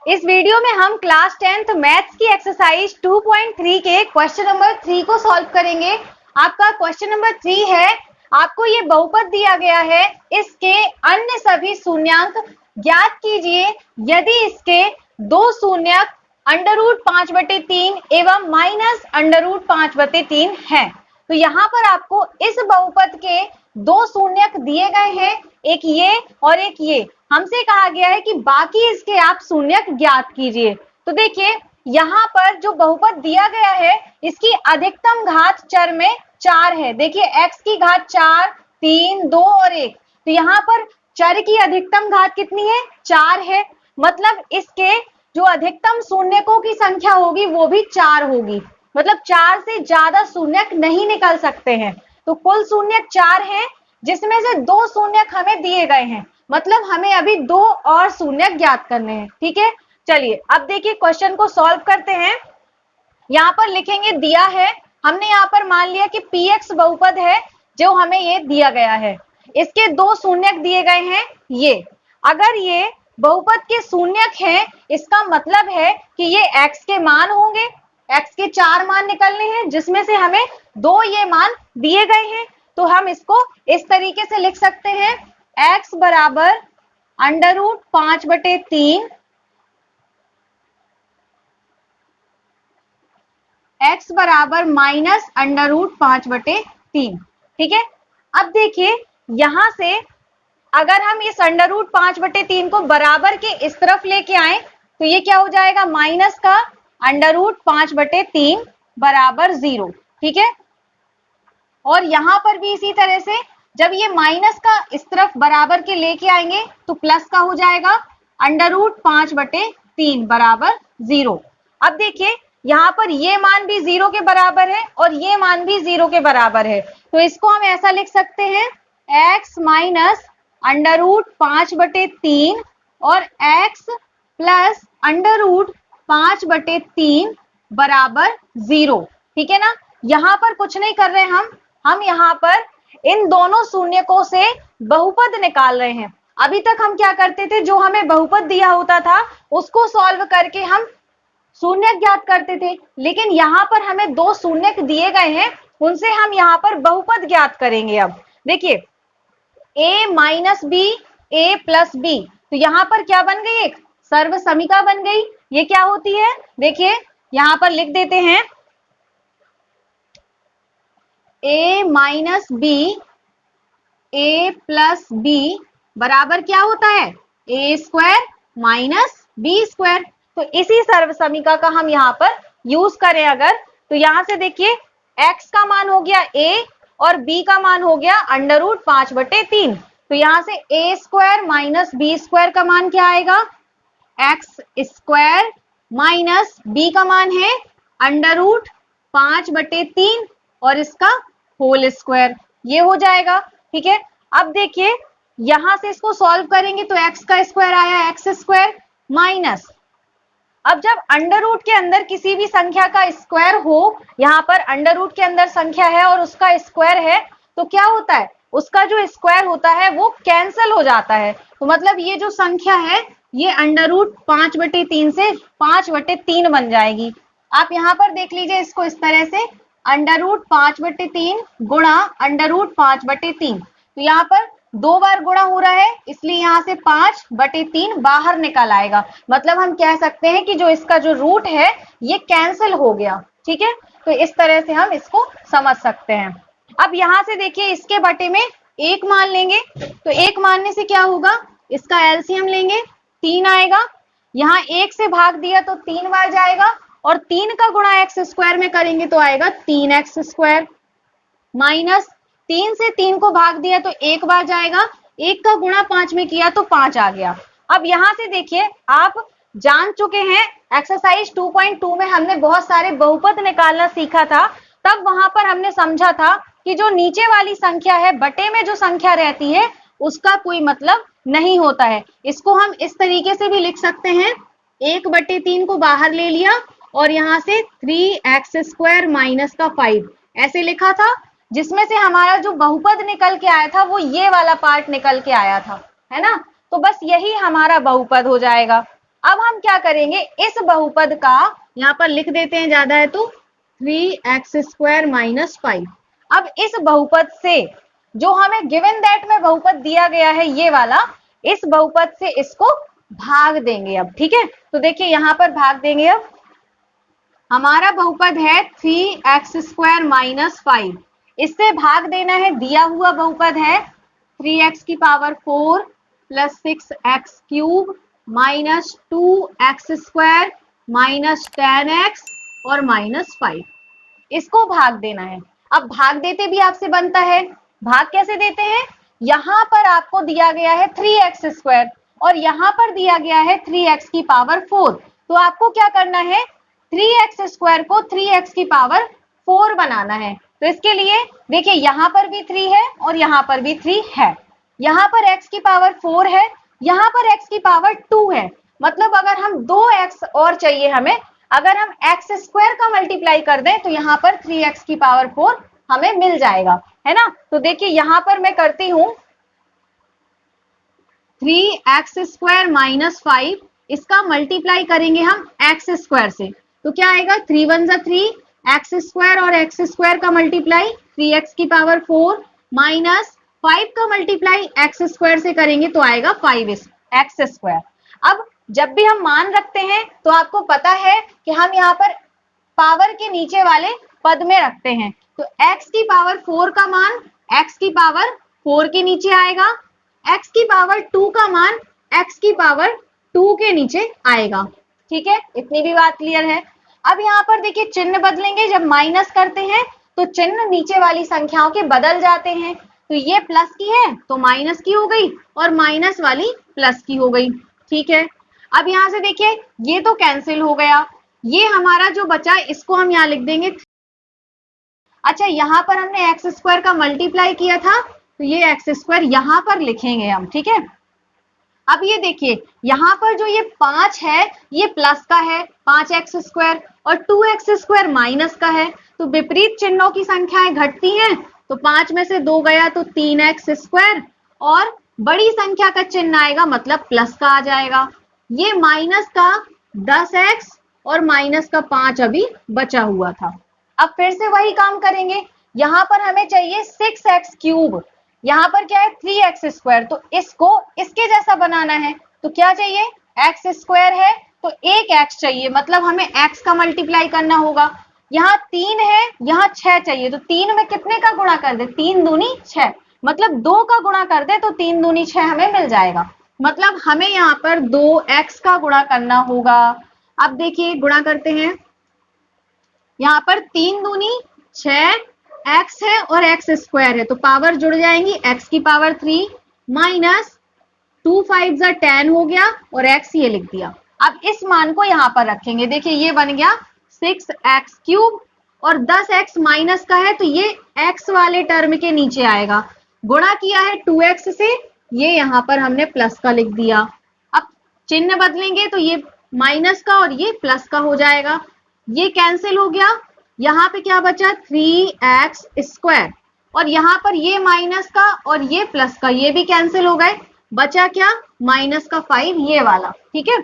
इस वीडियो में हम क्लास 10th मैथ्स की एक्सरसाइज 2.3 के क्वेश्चन नंबर 3 को सॉल्व करेंगे। आपका क्वेश्चन नंबर 3 है, आपको ये बहुपद दिया गया है, इसके अन्य सभी शून्यांक ज्ञात कीजिए यदि इसके दो शून्यक √5/3 एवं -√5/3 हैं। तो यहाँ पर आपको इस बहुपद के दो शून्यक दिए गए हैं, एक ये और एक ये। हमसे कहा गया है कि बाकी इसके आप शून्यक ज्ञात कीजिए। तो देखिए यहाँ पर जो बहुपद दिया गया है इसकी अधिकतम घात चर में 4 है। देखिए x की घात 4, 3, 2 और 1। तो यहाँ पर चर की अधिकतम घात कितनी है? 4 है। मतलब इसके जो अधिकतम शून्यकों की संख्या होगी वो भी 4 होगी। मतलब 4 से ज्यादा शून्यक नहीं निकल सकते हैं। तो कुल शून्यक 4 हैं, जिसमें से दो शून्यक हमें दिए गए हैं। मतलब हमें अभी दो और शून्यक ज्ञात करने हैं। ठीक है, चलिए अब देखिए क्वेश्चन को सॉल्व करते हैं। यहाँ पर लिखेंगे दिया है, हमने यहाँ पर मान लिया कि px बहुपद है जो हमें ये दिया गया है। इसके दो शून्यक दिए गए हैं ये। अगर ये बहुपद के शून्यक हैं, इसका मतलब है कि ये x के मान होंगे। x के 4 मान निकलने हैं, जिसमें से हमें दो ये मान दिए गए हैं। तो हम इसको इस तरीके से लिख सकते हैं, x बराबर √5/3, x बराबर -√5/3। ठीक है, अब देखिए यहां से अगर हम इस √5/3 को बराबर के इस तरफ लेके आए तो ये क्या हो जाएगा? माइनस का √5/3 बराबर 0। ठीक है, और यहां पर भी इसी तरह से जब ये माइनस का इस तरफ बराबर के लेके आएंगे तो प्लस का हो जाएगा √5/3 बराबर 0। अब देखिए यहाँ पर ये मान भी 0 के बराबर है और ये मान भी 0 के बराबर है। तो इसको हम ऐसा लिख सकते हैं, x माइनस √5/3 और x प्लस √5/3 बराबर 0। ठीक है ना, यहाँ पर कुछ नहीं कर रहे हम यहाँ पर इन दोनों शून्यकों से बहुपद निकाल रहे हैं। अभी तक हम क्या करते थे, जो हमें बहुपद दिया होता था उसको सॉल्व करके हम शून्यक ज्ञात करते थे, लेकिन यहाँ पर हमें दो शून्यक दिए गए हैं, उनसे हम यहाँ पर बहुपद ज्ञात करेंगे। अब देखिए a minus B, a plus B, तो यहाँ पर क्या बन गई? एक सर्व समीका बन गई। ये क्या होती है? देखिए यहाँ पर लिख देते हैं, a minus B, a plus B बराबर क्या होता है? a square minus B square. तो इसी सर्व समीका का हम यहाँ पर यूज करें अगर, तो यहाँ से देखिए x का मान हो गया a और b का मान हो गया √5/3। तो यहाँ से a square minus B square का मान क्या आएगा? x स्क्वायर माइनस b का मान है √5/3 और इसका होल स्क्वायर, ये हो जाएगा। ठीक है, अब देखिए यहां से इसको सॉल्व करेंगे तो x का स्क्वायर आया x स्क्वायर माइनस, अब जब अंडर रूट के अंदर किसी भी संख्या का स्क्वायर हो, यहाँ पर अंडर रूट के अंदर संख्या है और उसका स्क्वायर है, तो क्या होता है? उसका जो स्क्वायर होता है वो कैंसिल हो जाता है। तो मतलब ये जो संख्या है ये √5/3 से 5/3 बन जाएगी। आप यहाँ पर देख लीजिए इसको इस तरह से, √5/3 गुणा √5/3। तो यहाँ पर दो बार गुणा हो रहा है, इसलिए यहाँ से 5/3 बाहर निकल आएगा। मतलब हम कह सकते हैं कि जो इसका जो रूट है ये कैंसिल हो गया। ठीक है, तो इस तरह से हम इसको समझ सकते हैं। अब यहाँ से देखिए इसके बटे में 1 मान लेंगे, तो 1 मानने से क्या होगा? इसका एलसीएम लेंगे, 3 आएगा। यहाँ 1 से भाग दिया तो 3 बार जाएगा और 3 का गुणा x स्क्वायर में करेंगे तो आएगा 3x स्क्वायर, माइनस 3 से 3 को भाग दिया तो 1 बार जाएगा, 1 का गुणा 5 में किया तो 5 आ गया। अब यहाँ से देखिए आप जान चुके हैं एक्सरसाइज 2.2 में हमने बहुत सारे बहुपद निकालना सीखा था। तब वहां पर हमने समझा था कि जो नीचे वाली संख्या है, बटे में जो संख्या रहती है उसका कोई मतलब नहीं होता है। इसको हम इस तरीके से भी लिख सकते हैं, 1/3 को बाहर ले लिया और यहाँ से 3x स्क्वायर माइनस का 5 ऐसे लिखा था, जिसमें से हमारा जो बहुपद निकल के आया था वो ये वाला पार्ट निकल के आया था, है ना। तो बस यही हमारा बहुपद हो जाएगा। अब हम क्या करेंगे, इस बहुपद का यहाँ पर लिख देते हैं, ज्यादा है तो 3x² माइनस 5। अब इस बहुपद से जो हमें गिवन दैट में बहुपद दिया गया है ये वाला, इस बहुपद से इसको भाग देंगे अब, ठीक है। तो देखिए यहां पर भाग देंगे। अब हमारा बहुपद है 3x² माइनस 5, इससे भाग देना है, दिया हुआ बहुपद है 3x की power 4 plus 6x³ minus 2x² minus 10x और माइनस 5, इसको भाग देना है। अब भाग देते भी आपसे बनता है, भाग कैसे देते हैं, यहां पर आपको दिया गया है 3x² और यहां पर दिया गया है 3x की पावर 4, तो आपको क्या करना है, 3x² को 3x की पावर 4 बनाना है। तो इसके लिए देखिए यहां पर भी 3 है और यहां पर भी 3 है, यहां पर x की पावर 4 है, यहां पर x की पावर 2 है, मतलब अगर हम 2x और चाहिए हमें, अगर हम x² का मल्टीप्लाई कर दें तो यहाँ पर 3x की पावर 4 हमें मिल जाएगा, है ना। तो देखिए यहां पर मैं करती हूं 3x² माइनस 5, इसका मल्टीप्लाई करेंगे हम x² से, तो क्या आएगा, 3 1 जा 3, x² और x² का मल्टीप्लाई 3x की पावर 4 माइनस 5 का मल्टीप्लाई x² से करेंगे तो आएगा 5x²। अब जब भी हम मान रखते हैं तो आपको पता है कि हम यहाँ पर पावर के नीचे वाले पद में रखते हैं, तो x की पावर 4 का मान x की पावर 4 के नीचे आएगा, x की पावर 2 का मान x की पावर 2 के नीचे आएगा, ठीक है, इतनी भी बात क्लियर है। अब यहाँ पर देखिए चिन्ह बदलेंगे, जब माइनस करते हैं तो चिन्ह नीचे वाली संख्याओं के बदल जाते हैं, तो ये प्लस की है तो माइनस की हो गई और माइनस वाली प्लस की हो गई, ठीक है। अब यहां से देखिए ये तो कैंसिल हो गया, ये हमारा जो बचा इसको हम यहाँ लिख देंगे। अच्छा यहाँ पर हमने x² का मल्टीप्लाई किया था तो ये x² यहाँ पर लिखेंगे हम, ठीक है। अब ये देखिए यहाँ पर जो ये 5 है ये प्लस का है 5x² और 2x² माइनस का है, तो विपरीत चिन्हों की संख्याएं घटती हैं, तो 5 में से 2 गया तो 3x² और बड़ी संख्या का चिन्ह आएगा मतलब प्लस का आ जाएगा। ये माइनस का 10x और माइनस का 5 अभी बचा हुआ था। अब फिर से वही काम करेंगे, यहाँ पर हमें चाहिए 6x³, यहाँ पर क्या है 3x², तो इसको इसके जैसा बनाना है, तो क्या चाहिए, x² है तो एक x चाहिए, मतलब हमें x का मल्टीप्लाई करना होगा। यहाँ 3 है, यहाँ 6 चाहिए, तो 3 में कितने का गुणा कर दे, 3 दूनी 6, मतलब 2 का गुणा कर दे तो 3 दूनी 6 हमें मिल जाएगा, मतलब हमें यहाँ पर 2x का गुणा करना होगा। अब देखिए गुणा करते हैं, यहाँ पर 3 दूनी 6, x है और x² है तो पावर जुड़ जाएंगी, x की पावर 3 माइनस 2 5 जा 10 हो गया और x ये लिख दिया। अब इस मान को यहाँ पर रखेंगे, देखिए ये बन गया 6x³ और 10x माइनस का है तो ये x वाले टर्म के नीचे आएगा, गुणा किया है 2x से, ये यहाँ पर हमने प्लस का लिख दिया। अब चिन्ह बदलेंगे तो ये माइनस का और ये प्लस का हो जाएगा, ये कैंसिल हो गया, यहाँ पे क्या बचा 3x² और यहाँ पर ये माइनस का और ये प्लस का ये भी कैंसिल हो गए, बचा क्या माइनस का 5 ये वाला, ठीक है।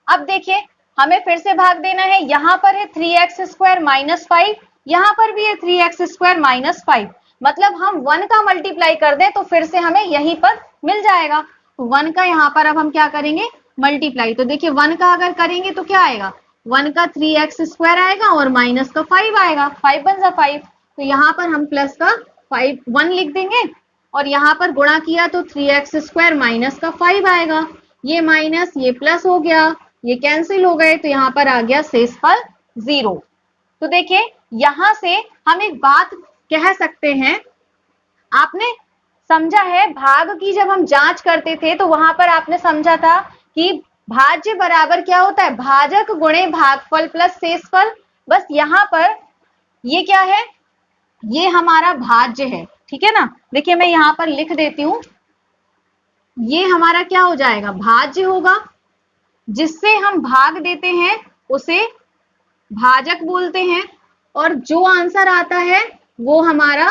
अब देखिए हमें फिर से भाग देना है, यहाँ पर है 3x² माइनस 5, यहाँ पर भी है 3x² माइनस 5, मतलब हम 1 का मल्टीप्लाई कर दें तो फिर से हमें यही पर मिल जाएगा, तो 1 का यहाँ पर अब हम क्या करेंगे मल्टीप्लाई, तो देखिए 1 का अगर करेंगे तो क्या आएगा, 1 का 3x² आएगा और माइनस का 5 आएगा, 5 बन जा 5, तो यहाँ पर हम प्लस का 1 लिख देंगे और यहाँ पर गुणा किया तो 3x² माइनस का 5 आएगा, ये माइनस ये प्लस हो गया, ये कैंसिल हो गए, तो यहाँ पर आ गया शेषफल 0। तो देखिए यहां से हम एक बात कह सकते हैं, आपने समझा है भाग की जब हम जांच करते थे तो वहां पर आपने समझा था कि भाज्य बराबर क्या होता है, भाजक गुणे भागफल प्लस शेषफल, बस यहाँ पर ये क्या है, ये हमारा भाज्य है, ठीक है ना। देखिए मैं यहाँ पर लिख देती हूं, ये हमारा क्या हो जाएगा भाज्य होगा, जिससे हम भाग देते हैं उसे भाजक बोलते हैं और जो आंसर आता है वो हमारा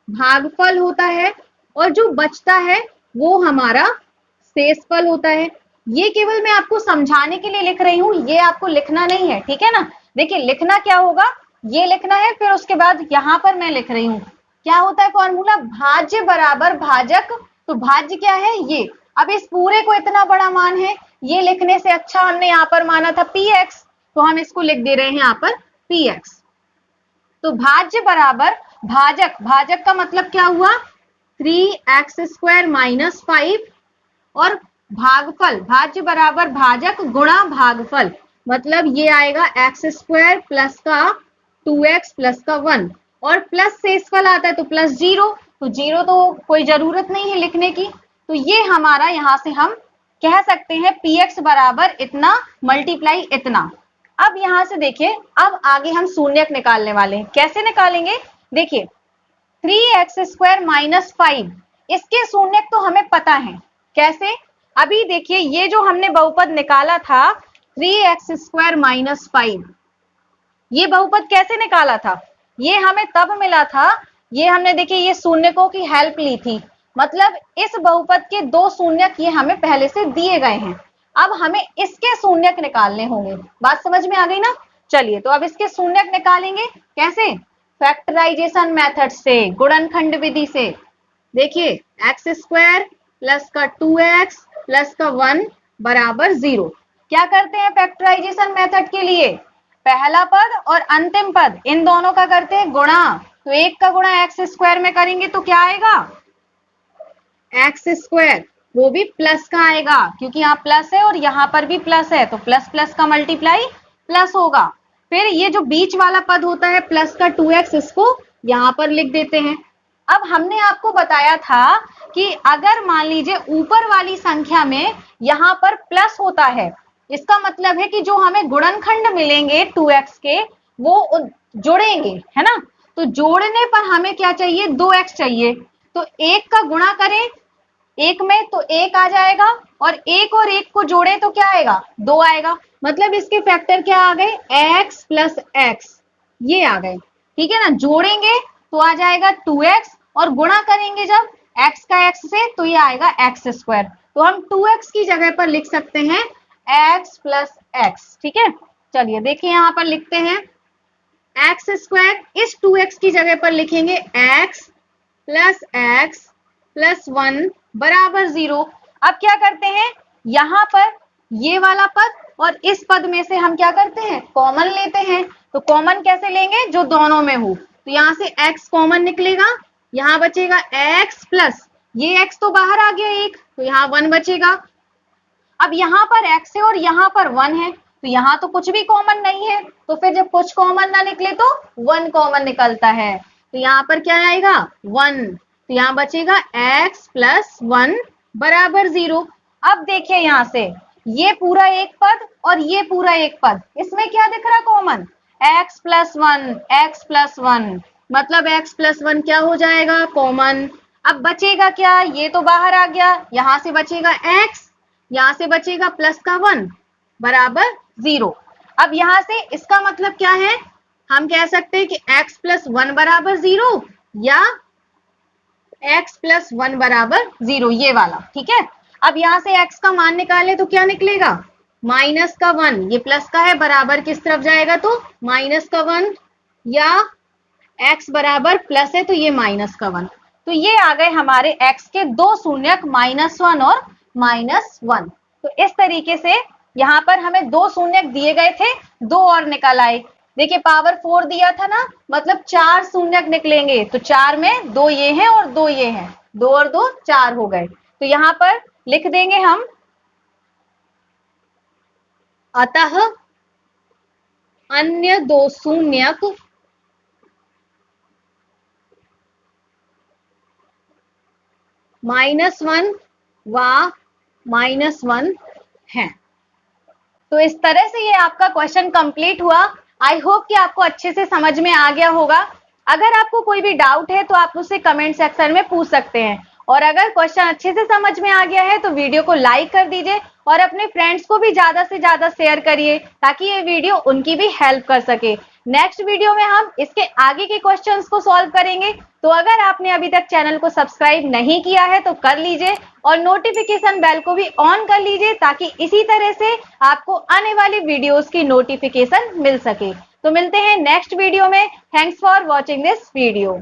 भागफल होता है और जो बचता है वो हमारा शेषफल होता है। ये केवल मैं आपको समझाने के लिए लिख रही हूं, ये आपको लिखना नहीं है, ठीक है ना। देखिए लिखना क्या होगा, ये लिखना है, फिर उसके बाद यहां पर मैं लिख रही हूं क्या होता है फॉर्मूला, भाज्य बराबर भाजक। तो भाज्य क्या है ये, अब इस पूरे को इतना बड़ा मान है, ये लिखने से अच्छा हमने यहाँ पर माना था px, तो हम इसको लिख दे रहे हैं यहाँ पर px। तो भाज्य बराबर भाजक, भाजक का मतलब क्या हुआ 3x² माइनस 5, और भागफल, भाज्य बराबर भाजक गुणा भागफल, मतलब ये आएगा x² प्लस का 2x प्लस का 1, और प्लस से फल आता है तो प्लस 0, तो 0 तो कोई जरूरत नहीं है लिखने की। तो ये हमारा यहां से हम कह सकते हैं px बराबर इतना मल्टीप्लाई इतना। अब यहां से देखिए, अब आगे हम शून्यक निकालने वाले हैं। कैसे निकालेंगे, देखिए 3x² माइनस 5, इसके शून्यक तो हमें पता है कैसे। अभी देखिए ये जो हमने बहुपद निकाला था 3x² माइनस 5, ये बहुपद कैसे निकाला था, ये हमें तब मिला था, ये हमने देखिए ये शून्यकों की हेल्प ली थी, मतलब इस बहुपद के दो शून्यक ये हमें पहले से दिए गए हैं, अब हमें इसके शून्यक निकालने होंगे। बात समझ में आ गई ना। चलिए तो अब इसके शून्यक निकालेंगे कैसे, फैक्टराइजेशन मेथड से, गुणनखंड विधि से। देखिए x² प्लस का 2x प्लस का 1 बराबर 0। क्या करते हैं फैक्टराइजेशन मेथड के लिए, पहला पद और अंतिम पद इन दोनों का करते हैं गुणा, तो एक का गुणा x² में करेंगे तो क्या आएगा x², वो भी प्लस का आएगा क्योंकि यहाँ प्लस है और यहाँ पर भी प्लस है, तो प्लस प्लस का मल्टीप्लाई प्लस होगा। फिर ये जो बीच वाला पद होता है प्लस का 2x, इसको यहाँ पर लिख देते हैं। अब हमने आपको बताया था कि अगर मान लीजिए ऊपर वाली संख्या में यहाँ पर प्लस होता है, इसका मतलब है कि जो हमें गुणनखंड मिलेंगे 2x के वो जोड़ेंगे, है ना। तो जोड़ने पर हमें क्या चाहिए, 2x चाहिए, तो एक का गुणा करें एक में तो एक आ जाएगा, और एक को जोड़े तो क्या आएगा 2 आएगा, मतलब इसके फैक्टर क्या आ गए x प्लस x, ये आ गए, ठीक है ना। जोड़ेंगे तो आ जाएगा 2x, और गुणा करेंगे जब x का x से तो ये आएगा x², तो हम 2x की जगह पर लिख सकते हैं x प्लस x, ठीक है। चलिए देखिए यहाँ पर लिखते हैं x², इस 2x की जगह पर लिखेंगे x प्लस 1 बराबर 0। अब क्या करते हैं, यहाँ पर ये वाला पद और इस पद में से हम क्या करते हैं कॉमन लेते हैं, तो कॉमन कैसे लेंगे, जो दोनों में हो, तो यहाँ से x कॉमन निकलेगा, यहाँ बचेगा x प्लस ये x तो बाहर आ गया एक, तो यहाँ 1 बचेगा। अब यहाँ पर x है और यहाँ पर 1 है, तो यहाँ तो कुछ भी कॉमन नहीं है, तो फिर जब कुछ कॉमन ना निकले तो 1 कॉमन निकलता है, तो यहाँ पर क्या आएगा 1, तो यहाँ बचेगा x प्लस 1 बराबर 0। अब देखिए यहाँ से ये पूरा एक पद और ये पूरा एक पद, इसमें क्या दिख रहा कॉमन, x प्लस 1, मतलब x प्लस 1 क्या हो जाएगा कॉमन। अब बचेगा क्या, ये तो बाहर आ गया, यहाँ से बचेगा x, यहाँ से बचेगा प्लस का 1 बराबर 0। अब यहाँ से इसका मतलब क्या है, हम कह सकते हैं कि x प्लस 1 बराबर 0 या x प्लस 1 बराबर 0, ये वाला, ठीक है। अब यहाँ से x का मान निकाले तो क्या निकलेगा माइनस का 1, ये प्लस का है, बराबर किस तरफ जाएगा तो माइनस का 1, या x बराबर प्लस है तो ये माइनस का 1। तो ये आ गए हमारे x के दो शून्यक -1 और -1। तो इस तरीके से यहाँ पर हमें दो शून्यक दिए गए थे, दो और निकल आए। देखिए पावर 4 दिया था ना, मतलब 4 शून्यक निकलेंगे, तो 4 में 2 ये हैं और 2 ये हैं, 2 और 2 4 हो गए। तो यहाँ पर लिख देंगे हम, अतः अन्य दो शून्यक -1 व -1 है। तो इस तरह से ये आपका क्वेश्चन कंप्लीट हुआ। आई होप कि आपको अच्छे से समझ में आ गया होगा। अगर आपको कोई भी डाउट है तो आप मुझसे कमेंट सेक्शन में पूछ सकते हैं, और अगर क्वेश्चन अच्छे से समझ में आ गया है तो वीडियो को लाइक कर दीजिए और अपने फ्रेंड्स को भी ज्यादा से ज्यादा शेयर करिए ताकि ये वीडियो उनकी भी हेल्प कर सके। नेक्स्ट वीडियो में हम इसके आगे के क्वेश्चंस को सॉल्व करेंगे। तो अगर आपने अभी तक चैनल को सब्सक्राइब नहीं किया है तो कर लीजिए और नोटिफिकेशन बेल को भी ऑन कर लीजिए ताकि इसी तरह से आपको आने वाली वीडियोस की नोटिफिकेशन मिल सके। तो मिलते हैं नेक्स्ट वीडियो में। Thanks for watching this video.